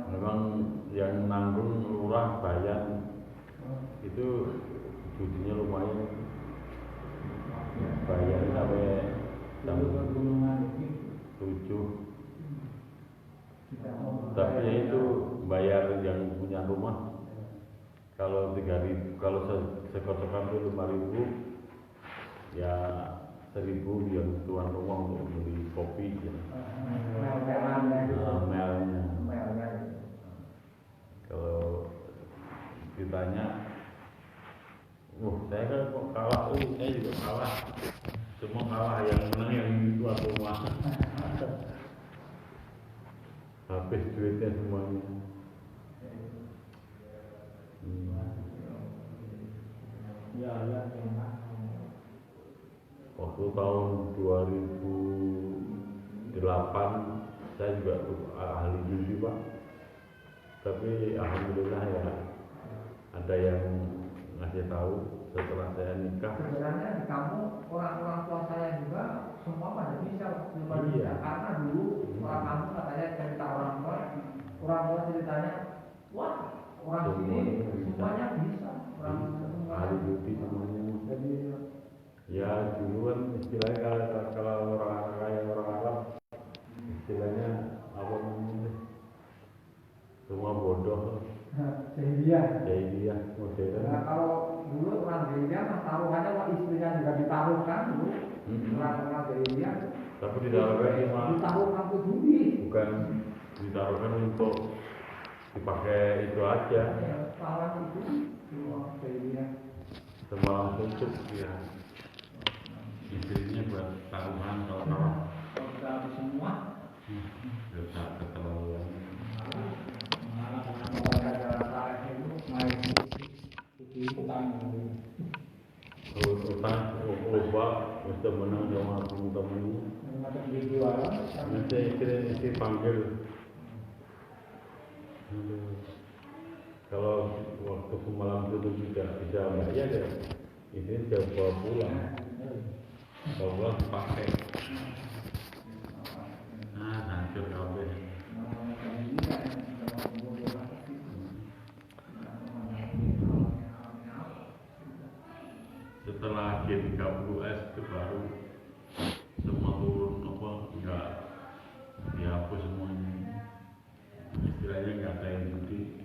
Memang yang nanggung lurah Bayan itu cucinya lumayan, Bayan sampai jam 7. Tapi itu bayar yang punya rumah. Kalau 3.000, kalau sekotokan itu 5.000, ya 1.000 yang tuan rumah untuk beli kopi ya. Melnya. Kalau ditanya, saya kan kok kalah, saya juga kalah. Semua kalah, yang menang yang tuan rumah. Habis duitnya semuanya. Waktu tahun 2008 saya juga ahli judi Pak. Tapi alhamdulillah ya ada yang ngasih tahu setelah saya nikah. Sebenarnya di kampung orang-orang tua saya juga semua pada bisa. Iya. Karena dulu orang kampung katanya cerita orang tua ceritanya, wah orang sini semuanya bisa. Ahli judi semuanya. Ya dulu kan istilahnya kalau orang kaya orang Arab istilahnya apa namanya, semua bodoh. Jahiliyah modern. Nah, kalau dulu orang jahiliyah taruhannya wah istrinya juga ditaruhkan dulu. Orang jahiliyah. Tapi ditaruhkan cuma ditaruhkan ke judi. Bukan ditaruhkan untuk dipakai itu aja. Taruhan itu orang jahiliyah. Semalam tutup ya. Istrinya buat taruhan kalau kita habis semua. Sudah keterlaluan. Utang lupa mesti menang sama teman-temannya. Nanti istri panggil. Kalau waktu semalam itu tidak bisa bayar ya, ini sudah bawa pulang. Bawa pakai. Hancur kabeh. Setelah G30S itu baru semua turun enggak dihapus semuanya. Istilahnya enggak ada yang judi.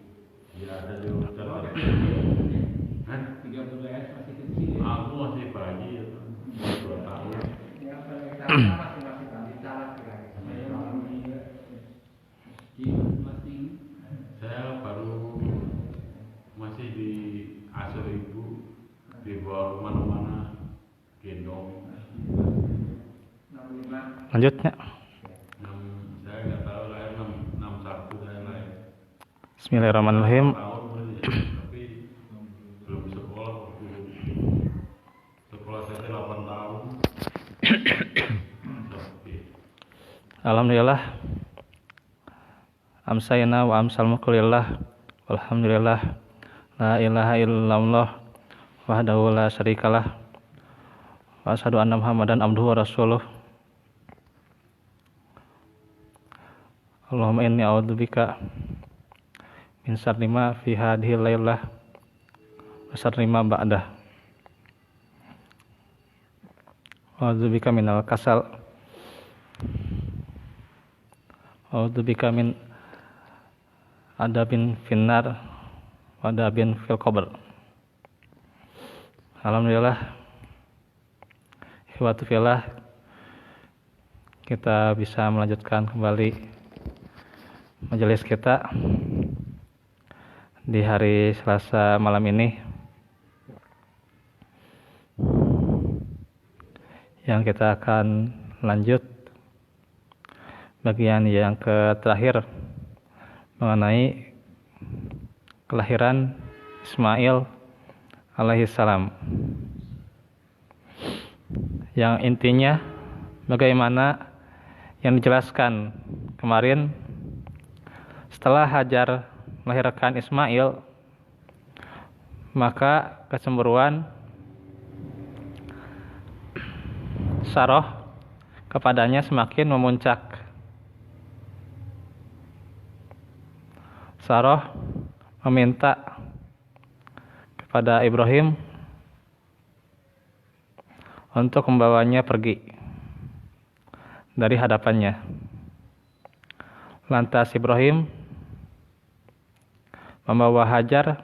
Ya ada juga cara. 30S masih kecil. Aku masih bayi ya, 2 tahun. Saya baru masih di asuh ibu, dibawa kemana-mana, gendong. Lanjutnya. Saya nggak tahu lahir 61 saya lahir. Bismillahirrahmanirrahim. Tapi belum sekolah waktu sekolah saya 8 tahun. Alhamdulillah. Amsayna wa amsal mulkulillah. Walhamdulillah. La ilaha illallah wahdahu la syarikalah. Wa asyhadu anna Muhammadan abduhu wa rasuluh. Allahumma inni a'udzubika min syarri ma fi hadhihi lailah wa syarri ma ba'dah. A'udzubika minal kasal. A'udzubika min adabin finnar wa adabin fil qabr. Alhamdulillah, ikhwatu fillah, kita bisa melanjutkan kembali majelis kita di hari Selasa malam ini, yang kita akan lanjut bagian yang terakhir mengenai kelahiran Ismail alaihissalam, yang intinya bagaimana yang dijelaskan kemarin, setelah Hajar melahirkan Ismail, maka kecemburuan Sarah kepadanya semakin memuncak. Sarah meminta kepada Ibrahim untuk membawanya pergi dari hadapannya. Lantas Ibrahim membawa Hajar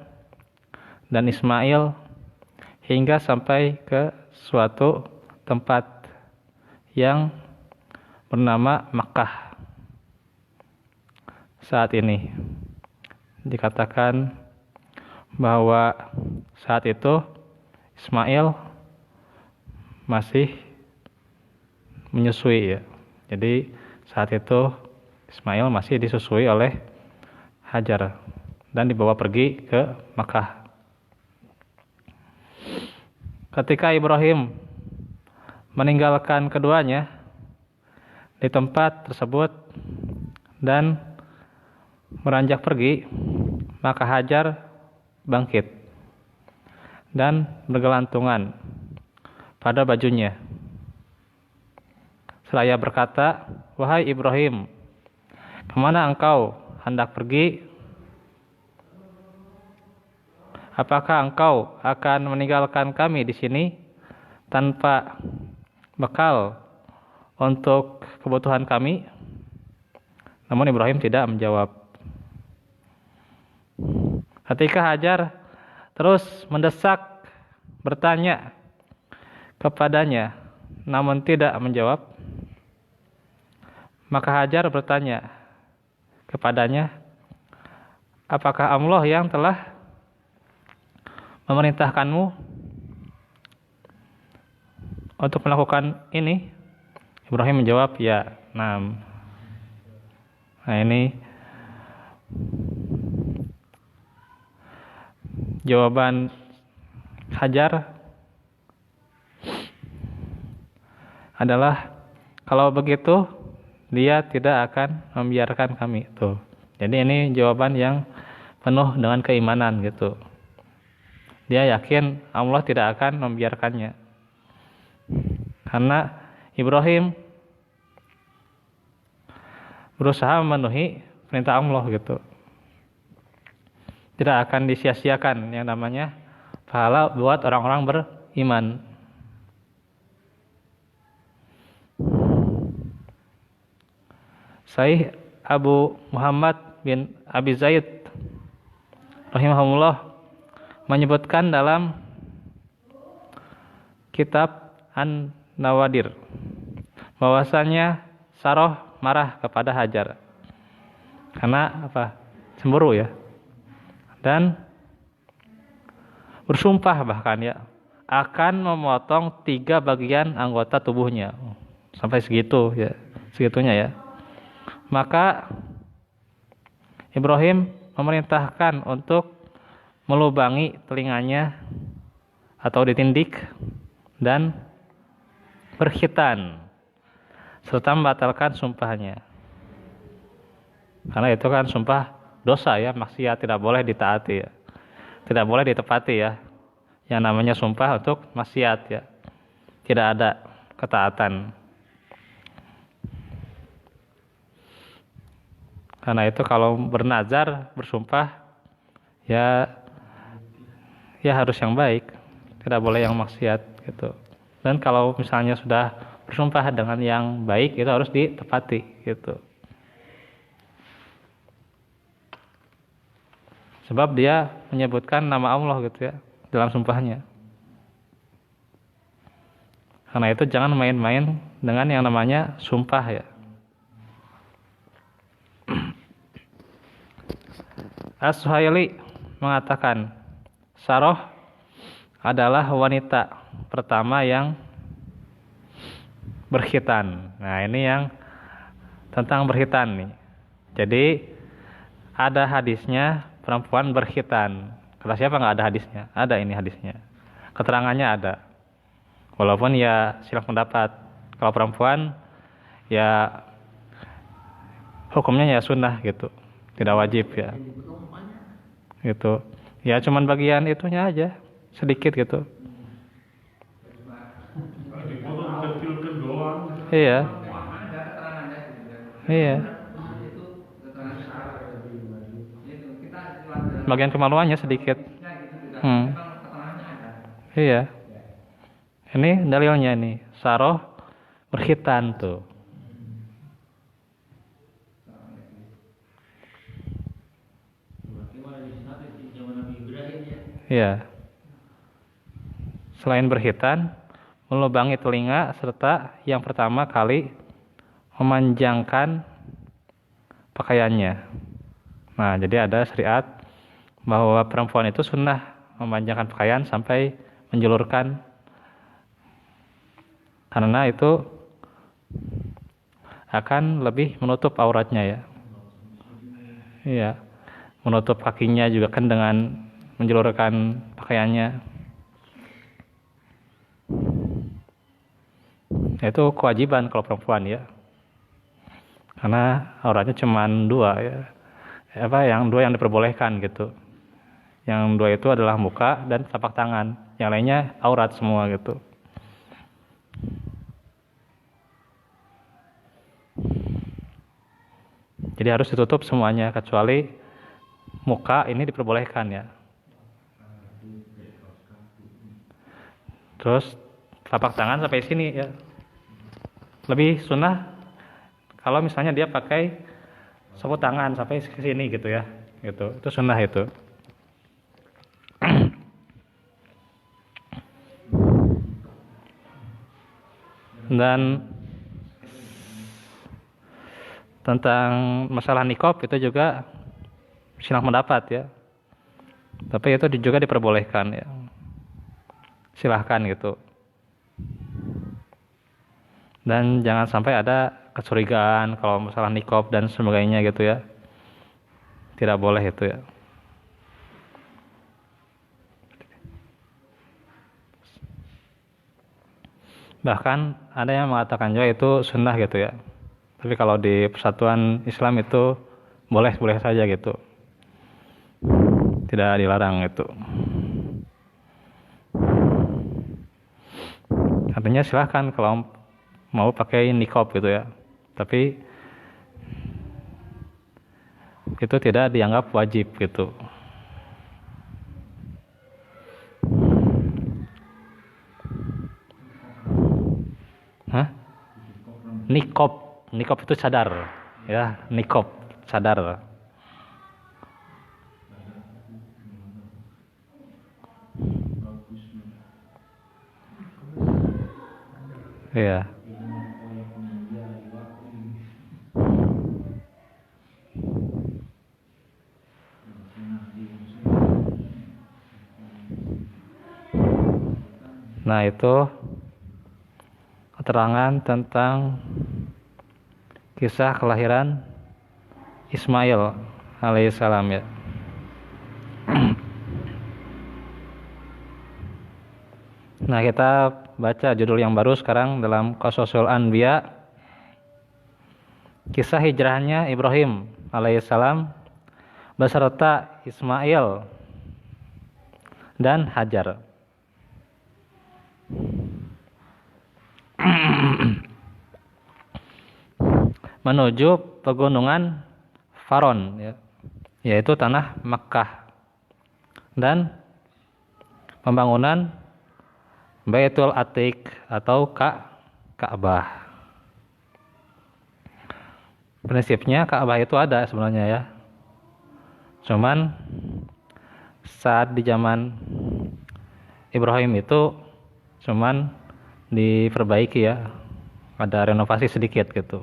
dan Ismail hingga sampai ke suatu tempat yang bernama Makkah. Saat ini dikatakan bahwa saat itu Ismail masih menyusui ya. Jadi saat itu Ismail masih disusui oleh Hajar dan dibawa pergi ke Makkah. Ketika Ibrahim meninggalkan keduanya di tempat tersebut dan beranjak pergi, maka Hajar bangkit dan bergelantungan pada bajunya. Seraya berkata, "Wahai Ibrahim, kemana engkau hendak pergi? Apakah engkau akan meninggalkan kami di sini tanpa bekal untuk kebutuhan kami?" Namun Ibrahim tidak menjawab. Ketika Hajar terus mendesak, bertanya kepadanya, namun tidak menjawab, maka Hajar bertanya kepadanya, "Apakah Allah yang telah memerintahkanmu untuk melakukan ini?" Ibrahim menjawab, "Ya, nah." Nah, ini jawaban Hajar adalah, kalau begitu dia tidak akan membiarkan kami. Tuh. Jadi ini jawaban yang penuh dengan keimanan gitu. Dia yakin Allah tidak akan membiarkannya. Karena Ibrahim berusaha memenuhi perintah Allah gitu. Tidak akan disia-siakan yang namanya pahala buat orang-orang beriman. Sahih Abu Muhammad bin Abi Zaid rahimahullah menyebutkan dalam kitab An-Nawadir bahwasanya Sarah marah kepada Hajar karena apa? Cemburu ya. Dan bersumpah bahkan ya akan memotong 3 bagian anggota tubuhnya. Sampai segitu ya, segitunya ya. Maka Ibrahim memerintahkan untuk melubangi telinganya atau ditindik dan berkhitan serta membatalkan sumpahnya. Karena itu kan sumpah dosa ya, maksiat, tidak boleh ditaati ya. Tidak boleh ditepati ya. Yang namanya sumpah untuk maksiat ya. Tidak ada ketaatan. Karena itu kalau bernazar, bersumpah ya harus yang baik. Tidak boleh yang maksiat gitu. Dan kalau misalnya sudah bersumpah dengan yang baik, itu harus ditepati gitu. Sebab dia menyebutkan nama Allah gitu ya dalam sumpahnya. Karena itu jangan main-main dengan yang namanya sumpah ya. As-Suhaili mengatakan, Sarah adalah wanita pertama yang berkhitan. Nah, ini yang tentang berkhitan nih. Jadi ada hadisnya perempuan berkhitan. Kata siapa nggak ada hadisnya? Ada ini hadisnya. Keterangannya ada. Walaupun ya silap pendapat. Kalau perempuan ya hukumnya ya sunnah gitu. Tidak wajib ya. gitu. Ya cuman bagian itunya aja sedikit gitu. Kalau dipotong kecil-kecil doang. Iya. Ada keterangannya gitu kan. Iya. Itu keterangan itu kita istilah Bagian kemaluannya sedikit. gitu tidak Hmm. memang keterangannya ada. Iya. Ini dalilnya nih. Saroh berkhitan tuh. Iya. Selain berkhitan, melubangi telinga serta yang pertama kali memanjangkan pakaiannya. Nah, jadi ada syariat bahwa perempuan itu sunnah memanjangkan pakaian sampai menjulurkan, karena itu akan lebih menutup auratnya ya. Iya. Menutup kakinya juga kan dengan menjulurkan pakaiannya. Itu kewajiban kalau perempuan ya. Karena auratnya cuma dua ya. Yang dua yang diperbolehkan gitu. Yang dua itu adalah muka dan telapak tangan. Yang lainnya aurat semua gitu. Jadi harus ditutup semuanya kecuali muka ini diperbolehkan ya. Terus telapak tangan sampai sini ya. Lebih sunnah kalau misalnya dia pakai sapu tangan sampai ke sini gitu ya. Gitu. Itu sunnah itu. Dan tentang masalah niqab itu juga silang pendapat ya. Tapi itu juga diperbolehkan ya. Silahkan gitu. Dan jangan sampai ada kecurigaan kalau masalah niqab dan sebagainya gitu ya. Tidak boleh itu ya. Bahkan ada yang mengatakan juga itu sunnah gitu ya. Tapi kalau di persatuan Islam itu boleh saja gitu. Tidak dilarang itu. Artinya silahkan kalau mau pakai niqab gitu ya. Tapi itu tidak dianggap wajib gitu. Hah? Niqab itu cadar ya, niqab cadar. Iya. Nah, itu keterangan tentang kisah kelahiran Ismail alaihissalam ya. Nah, kita baca judul yang baru sekarang dalam Qasasul Anbiya. Kisah hijrahnya Ibrahim alaihissalam beserta Ismail dan Hajar. Menuju pegunungan Faron ya, yaitu tanah Makkah, dan pembangunan Baitul Atiq atau Ka'bah. Prinsipnya Ka'bah itu ada sebenarnya ya. Cuman saat di zaman Ibrahim itu cuman diperbaiki ya. Ada renovasi sedikit gitu.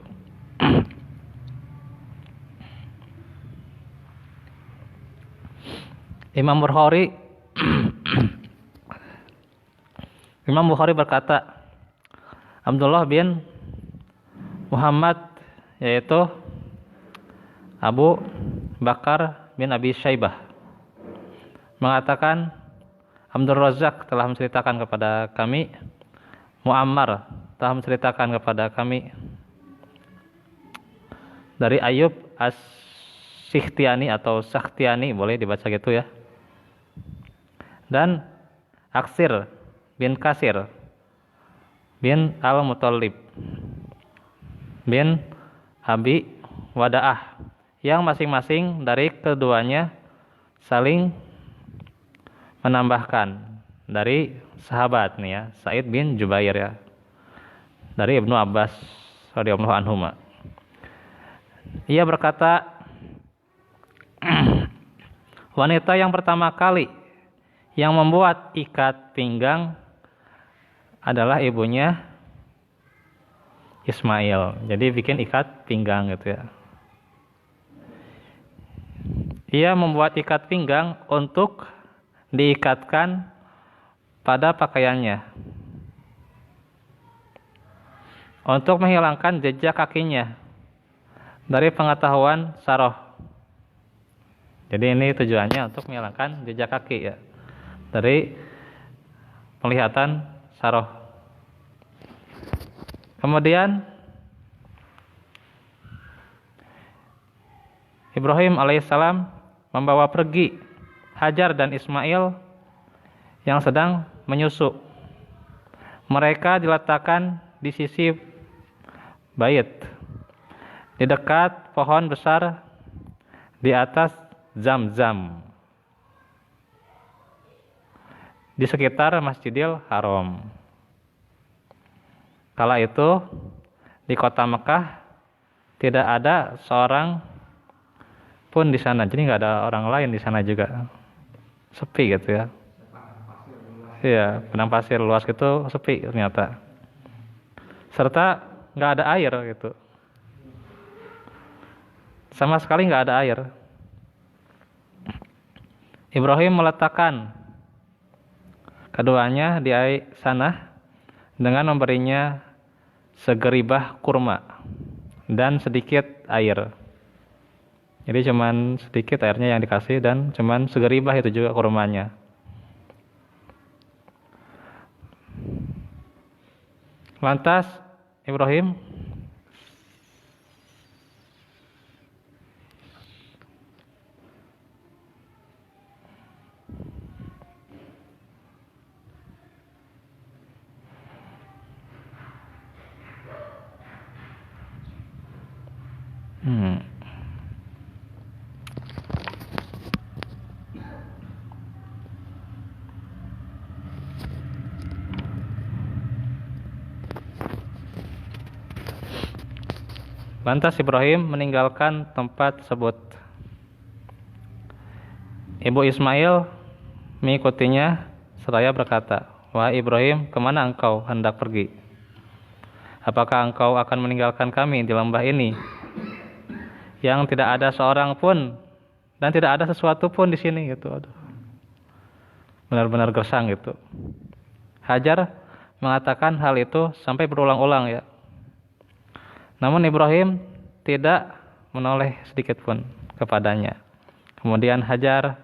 Imam Bukhari berkata, Abdullah bin Muhammad yaitu Abu Bakar bin Abi Syaibah mengatakan, Abdul Razak telah menceritakan kepada kami, Muammar telah menceritakan kepada kami dari Ayub Sikhtiani atau Sakhtiani, boleh dibaca gitu ya. Dan Aksir bin Kasir bin Al-Muttalib bin Abi Wada'ah, yang masing-masing dari keduanya saling menambahkan dari sahabat nih ya, Sa'id bin Jubair ya, dari Ibnu Abbas radhiyallahu anhuma. Ia berkata, wanita yang pertama kali yang membuat ikat pinggang adalah ibunya Ismail. Jadi bikin ikat pinggang gitu ya. Ia membuat ikat pinggang untuk diikatkan pada pakaiannya, untuk menghilangkan jejak kakinya dari pengetahuan saroh. Jadi ini tujuannya untuk menghilangkan jejak kaki ya, dari penglihatan saroh. Kemudian Ibrahim alaihissalam membawa pergi Hajar dan Ismail yang sedang menyusu. Mereka diletakkan di sisi bait, di dekat pohon besar di atas Zam-Zam, di sekitar Masjidil Haram. Kala itu di kota Mekah tidak ada seorang pun di sana, jadi nggak ada orang lain di sana juga, sepi gitu ya. Iya, padang pasir luas gitu, sepi ternyata. Serta nggak ada air gitu, sama sekali nggak ada air. Ibrahim meletakkan keduanya di sana dengan memberinya segeribah kurma dan sedikit air. Jadi cuman sedikit airnya yang dikasih dan cuman segeribah itu juga kurmanya. Lantas Ibrahim Lantas Ibrahim meninggalkan tempat tersebut. Ibu Ismail mengikutinya seraya berkata, "Wahai Ibrahim, kemana engkau hendak pergi? Apakah engkau akan meninggalkan kami di lembah ini yang tidak ada seorang pun dan tidak ada sesuatu pun di sini?" Gitu. Aduh. Benar-benar gersang gitu. Hajar mengatakan hal itu sampai berulang-ulang ya. Namun Ibrahim tidak menoleh sedikit pun kepadanya. Kemudian Hajar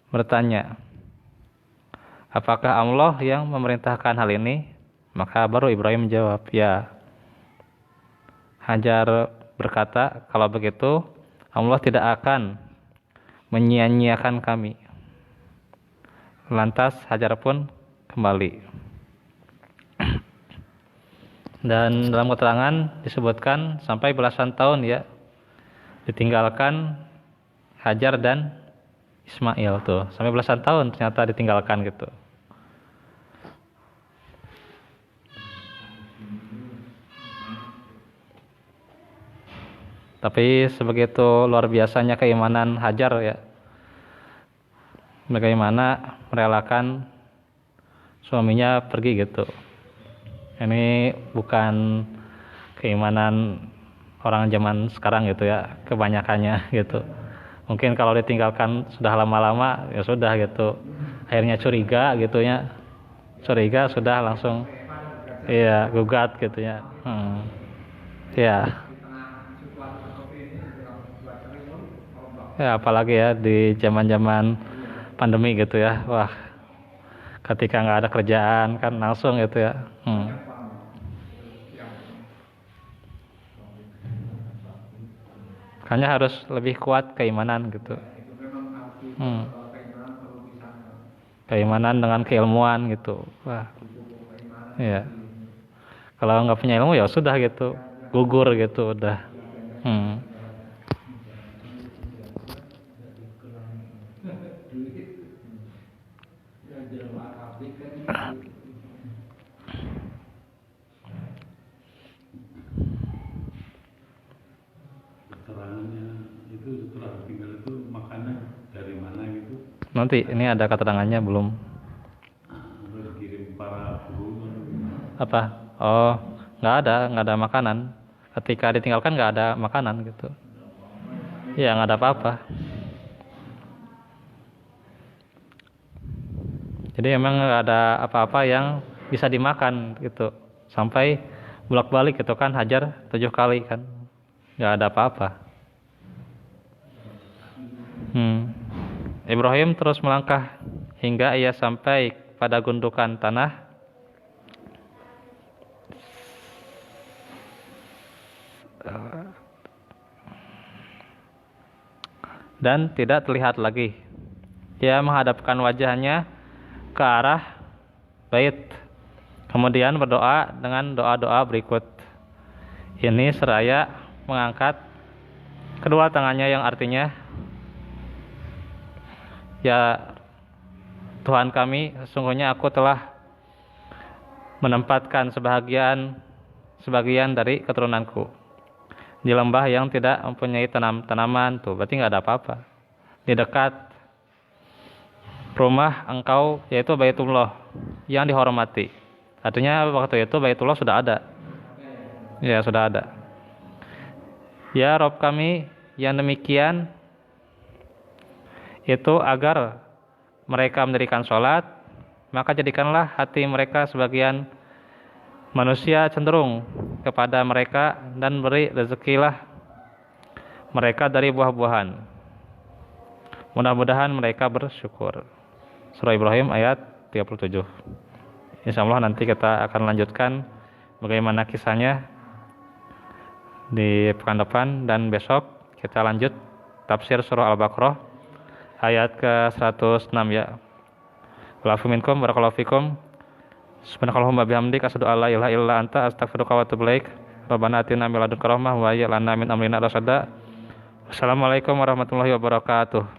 bertanya, "Apakah Allah yang memerintahkan hal ini?" Maka baru Ibrahim menjawab, "Ya." Hajar berkata, "Kalau begitu Allah tidak akan menyia-nyiakan kami." Lantas Hajar pun kembali. Dan dalam keterangan disebutkan sampai belasan tahun ya ditinggalkan Hajar dan Ismail tuh, sampai belasan tahun ternyata ditinggalkan gitu. Tapi sebegitu luar biasanya keimanan Hajar ya, bagaimana merelakan suaminya pergi gitu. Ini bukan keimanan orang zaman sekarang gitu ya, kebanyakannya gitu. Mungkin kalau ditinggalkan sudah lama-lama ya sudah gitu, akhirnya curiga gitu ya, curiga sudah langsung iya gugat gitu ya. Ya. Ya apalagi ya di zaman-zaman pandemi gitu ya, wah ketika nggak ada kerjaan kan langsung gitu ya. Hanya harus lebih kuat keimanan gitu. Itu memang arti keimanan perlu pisahkan. Keimanan dengan keilmuan gitu. Wah. Keimanan. Iya. Kalau nggak punya ilmu ya sudah gitu, gugur gitu udah. Keterangannya itu setelah tinggal itu makanan dari mana gitu? Nanti ini ada keterangannya belum? Terus kirim para guru. Apa? Oh, nggak ada makanan. Ketika ditinggalkan nggak ada makanan gitu. Ya nggak ada apa-apa. Jadi emang nggak ada apa-apa yang bisa dimakan gitu. Sampai bolak-balik gitu kan, hajar 7 kali kan. Nggak ada apa-apa. Ibrahim terus melangkah hingga ia sampai pada gundukan tanah. Dan tidak terlihat lagi. Ia menghadapkan wajahnya ke arah bait. Kemudian berdoa dengan doa-doa berikut. Ini seraya mengangkat kedua tangannya yang artinya, ya Tuhan kami, sesungguhnya aku telah menempatkan sebagian dari keturunanku di lembah yang tidak mempunyai tanaman. Tuh, berarti nggak ada apa-apa. Di dekat rumah engkau, yaitu Baitullah yang dihormati. Artinya waktu itu Baitullah sudah ada. Ya, sudah ada. Ya Rob kami yang demikian itu agar mereka mendirikan sholat, maka jadikanlah hati mereka sebagian manusia cenderung kepada mereka dan beri rezekilah mereka dari buah-buahan. Mudah-mudahan mereka bersyukur. Surah Ibrahim ayat 37. Insyaallah nanti kita akan lanjutkan bagaimana kisahnya di pekan depan, dan besok kita lanjut tafsir surah Al-Baqarah ayat ke-106 ya. Wa'afu minkum barakallahu fikum. Subhanakallahumma bihamdika asyhadu an la ilaha illa anta astaghfiruka wa atubu ilaik. Rabbana atina min ladunka rahmah wa hayyi lana min amrina rasyada. Wassalamualaikum warahmatullahi wabarakatuh.